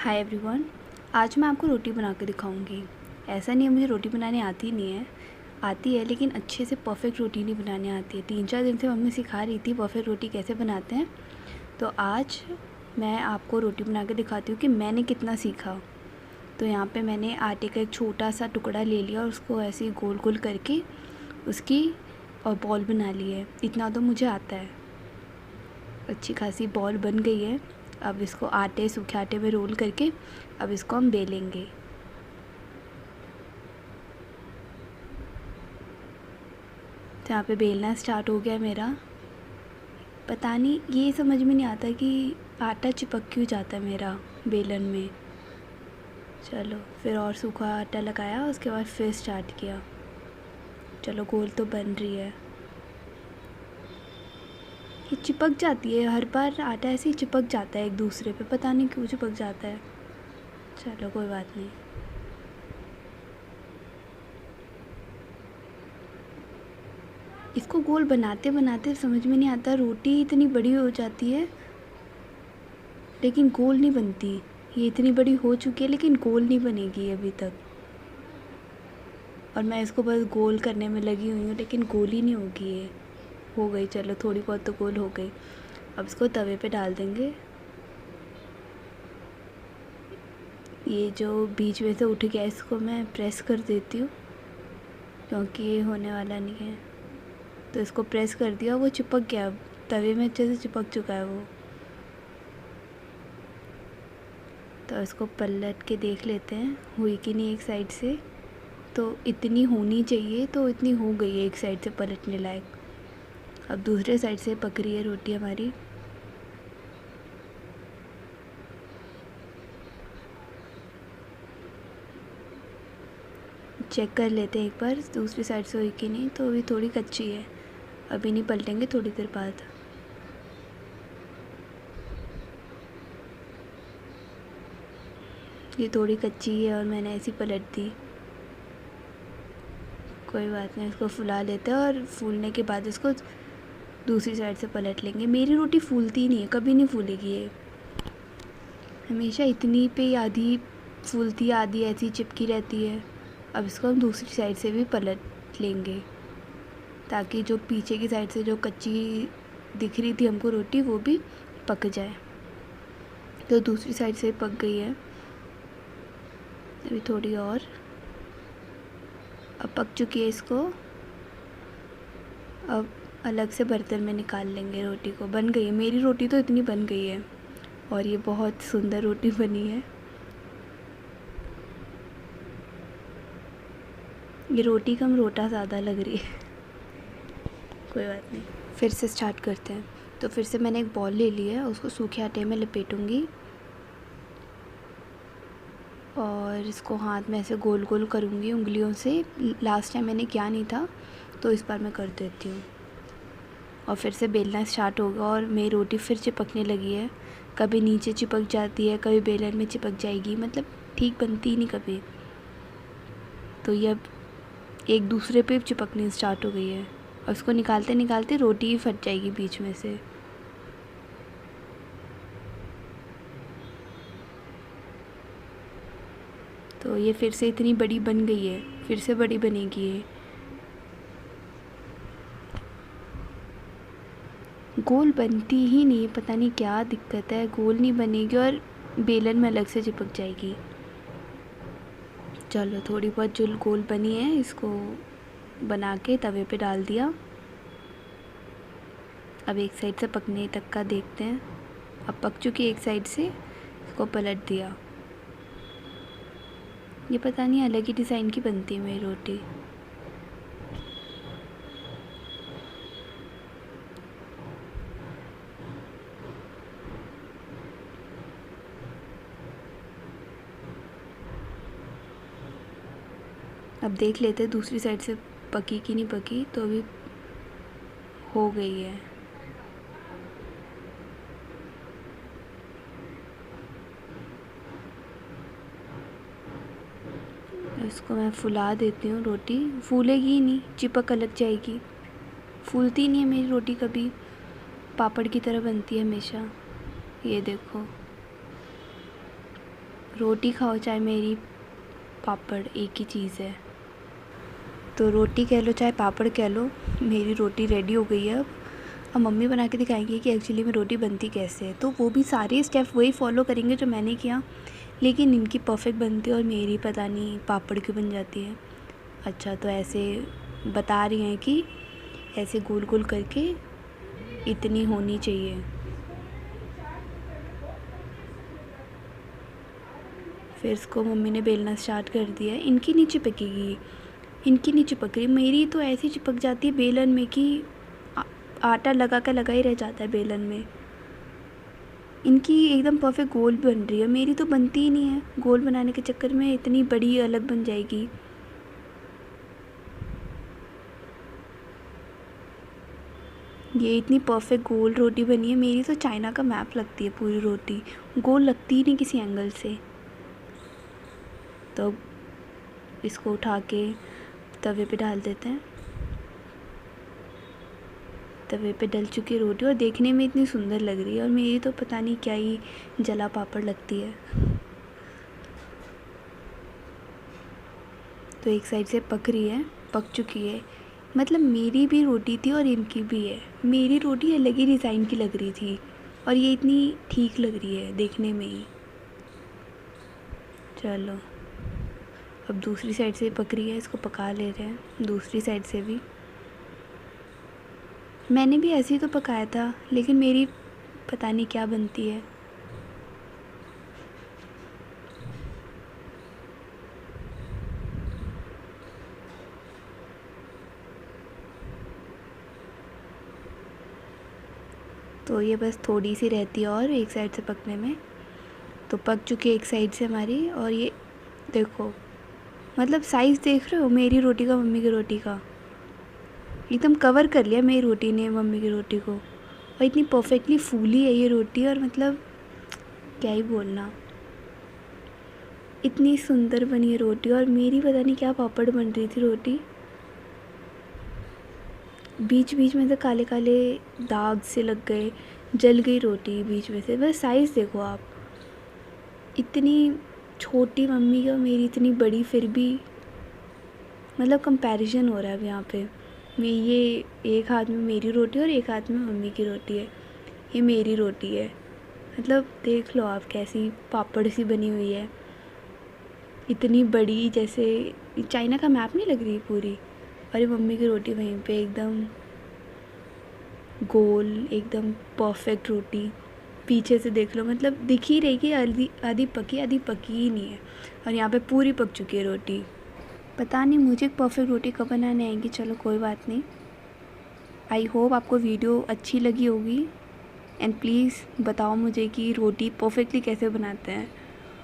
Hi everyone. आज मैं आपको रोटी बना के दिखाऊंगी। ऐसा नहीं है मुझे रोटी बनाने आती नहीं है, आती है, लेकिन अच्छे से परफेक्ट रोटी नहीं बनाने आती है। 3-4 दिन से मम्मी सिखा रही थी परफेक्ट रोटी कैसे बनाते हैं। तो आज मैं आपको रोटी बना के दिखाती हूँ कि मैंने कितना सीखा। तो यहाँ पे मैंने आटे का एक छोटा सा टुकड़ा ले लिया और उसको ऐसे ही गोल गोल करके उसकी और बॉल बना ली है। इतना तो मुझे आता है। अच्छी खासी बॉल बन गई है। अब इसको सूखे आटे में रोल करके अब इसको हम बेलेंगे। तो यहाँ पे बेलना स्टार्ट हो गया मेरा। पता नहीं, ये समझ में नहीं आता कि आटा चिपक क्यों जाता है मेरा बेलन में। चलो फिर और सूखा आटा लगाया, उसके बाद फिर स्टार्ट किया। चलो गोल तो बन रही है। ये चिपक जाती है, हर बार आटा ऐसे ही चिपक जाता है एक दूसरे पे, पता नहीं क्यों चिपक जाता है। चलो कोई बात नहीं। इसको गोल बनाते बनाते समझ में नहीं आता, रोटी इतनी बड़ी हो जाती है लेकिन गोल नहीं बनती। ये इतनी बड़ी हो चुकी है लेकिन गोल नहीं बनेगी अभी तक। और मैं इसको बस गोल करने में लगी हुई हूँ लेकिन गोल ही नहीं होगी ये। हो गई, चलो थोड़ी बहुत तो गोल हो गई। अब इसको तवे पे डाल देंगे। ये जो बीच में से उठ गया इसको मैं प्रेस कर देती हूँ क्योंकि ये होने वाला नहीं है। तो इसको प्रेस कर दिया, वो चिपक गया, तवे में अच्छे से चिपक चुका है वो। तो इसको पलट के देख लेते हैं हुई कि नहीं एक साइड से। तो इतनी होनी चाहिए, तो इतनी हो गई है एक साइड से पलटने लायक। अब दूसरे साइड से पक रही है रोटी हमारी। चेक कर लेते हैं एक बार दूसरी साइड से हुई कि नहीं। तो अभी थोड़ी कच्ची है, अभी नहीं पलटेंगे, थोड़ी देर बाद। ये थोड़ी कच्ची है और मैंने ऐसी पलट दी। कोई बात नहीं, इसको फुला लेते हैं और फूलने के बाद इसको दूसरी साइड से पलट लेंगे। मेरी रोटी फूलती नहीं है, कभी नहीं फूलेगी ये, हमेशा इतनी पे आधी फूलती है, आधी ऐसी चिपकी रहती है। अब इसको हम दूसरी साइड से भी पलट लेंगे ताकि जो पीछे की साइड से जो कच्ची दिख रही थी हमको रोटी वो भी पक जाए। तो दूसरी साइड से पक गई है, अभी थोड़ी और। अब पक चुकी है, इसको अब अलग से बर्तन में निकाल लेंगे रोटी को। बन गई है मेरी रोटी, तो इतनी बन गई है और ये बहुत सुंदर रोटी बनी है। ये रोटी कम रोटा ज़्यादा लग रही है। कोई बात नहीं, फिर से स्टार्ट करते हैं। तो फिर से मैंने एक बॉल ले ली है, उसको सूखे आटे में लपेटूंगी और इसको हाथ में ऐसे गोल गोल करूँगी उंगलियों से। लास्ट टाइम मैंने किया नहीं था तो इस बार मैं कर देती हूँ। और फिर से बेलना स्टार्ट होगा और मेरी रोटी फिर चिपकने लगी है। कभी नीचे चिपक जाती है, कभी बेलन में चिपक जाएगी, मतलब ठीक बनती ही नहीं कभी। तो ये अब एक दूसरे पे चिपकनी स्टार्ट हो गई है और उसको निकालते निकालते रोटी ही फट जाएगी बीच में से। तो ये फिर से इतनी बड़ी बन गई है, फिर से बड़ी बनेगी ये। गोल बनती ही नहीं, पता नहीं क्या दिक्कत है, गोल नहीं बनेगी और बेलन में अलग से चिपक जाएगी। चलो थोड़ी बहुत जो गोल बनी है इसको बना के तवे पे डाल दिया। अब एक साइड से पकने तक का देखते हैं। अब पक चुकी एक साइड से, इसको पलट दिया। ये पता नहीं अलग ही डिज़ाइन की बनती है मेरी रोटी। अब देख लेते हैं दूसरी साइड से पकी कि नहीं पकी। तो अभी हो गई है। इसको मैं फुला देती हूँ, रोटी फूलेगी ही नहीं, चिपक अलग जाएगी। फूलती नहीं है मेरी रोटी कभी, पापड़ की तरह बनती है हमेशा। ये देखो, रोटी खाओ चाहे मेरी पापड़, एक ही चीज़ है। तो रोटी कह लो चाहे पापड़ कह लो, मेरी रोटी रेडी हो गई है। अब मम्मी बना के दिखाएंगी कि एक्चुअली में रोटी बनती कैसे है। तो वो भी सारे स्टेप वही फॉलो करेंगे जो मैंने किया, लेकिन इनकी परफेक्ट बनती है और मेरी पता नहीं पापड़ क्यों बन जाती है। अच्छा, तो ऐसे बता रही हैं कि ऐसे गोल गोल करके इतनी होनी चाहिए। फिर इसको मम्मी ने बेलना स्टार्ट कर दिया है। इनकी नहीं चिपकेगी, इनकी नहीं चिपक रही, मेरी तो ऐसी चिपक जाती है बेलन में कि आटा लगा ही रह जाता है बेलन में। इनकी एकदम परफेक्ट गोल बन रही है, मेरी तो बनती ही नहीं है। गोल बनाने के चक्कर में इतनी बड़ी अलग बन जाएगी। ये इतनी परफेक्ट गोल रोटी बनी है, मेरी तो चाइना का मैप लगती है पूरी रोटी, गोल लगती ही नहीं किसी एंगल से। तो इसको उठा के तवे पे डाल देते हैं। तवे पे डल चुकी रोटी और देखने में इतनी सुंदर लग रही है, और मेरी तो पता नहीं क्या ही जला पापड़ लगती है। तो एक साइड से पक रही है, पक चुकी है। मतलब मेरी भी रोटी थी और इनकी भी है। मेरी रोटी अलग ही डिज़ाइन की लग रही थी और ये इतनी ठीक लग रही है देखने में ही। चलो, अब दूसरी साइड से पक रही है, इसको पका ले रहे हैं दूसरी साइड से भी। मैंने भी ऐसे ही तो पकाया था, लेकिन मेरी पता नहीं क्या बनती है। तो ये बस थोड़ी सी रहती है और एक साइड से पकने में। तो पक चुकी है एक साइड से हमारी। और ये देखो, मतलब साइज़ देख रहे हो मेरी रोटी का मम्मी की रोटी का, एकदम कवर कर लिया मेरी रोटी ने मम्मी की रोटी को। और इतनी परफेक्टली फूली है ये रोटी, और मतलब क्या ही बोलना, इतनी सुंदर बनी है रोटी। और मेरी पता नहीं क्या पापड़ बन रही थी रोटी, बीच बीच में से काले काले दाग से लग गए, जल गई रोटी बीच में से। बस साइज़ देखो आप, इतनी छोटी मम्मी की और मेरी इतनी बड़ी, फिर भी मतलब कंपैरिजन हो रहा है अब यहाँ पे। मैं ये एक हाथ में मेरी रोटी और एक हाथ में मम्मी की रोटी है, ये मेरी रोटी है। मतलब देख लो आप कैसी पापड़ सी बनी हुई है, इतनी बड़ी, जैसे चाइना का मैप नहीं लग रही पूरी। और ये मम्मी की रोटी वहीं पे एकदम गोल, एकदम परफेक्ट रोटी। पीछे से देख लो, मतलब दिख ही रही कि आधी आधी पकी ही नहीं है। और यहाँ पे पूरी पक चुकी है रोटी। पता नहीं मुझे परफेक्ट रोटी कब बनाने आएंगी। चलो कोई बात नहीं। आई होप आपको वीडियो अच्छी लगी होगी, एंड प्लीज़ बताओ मुझे कि रोटी परफेक्टली कैसे बनाते हैं।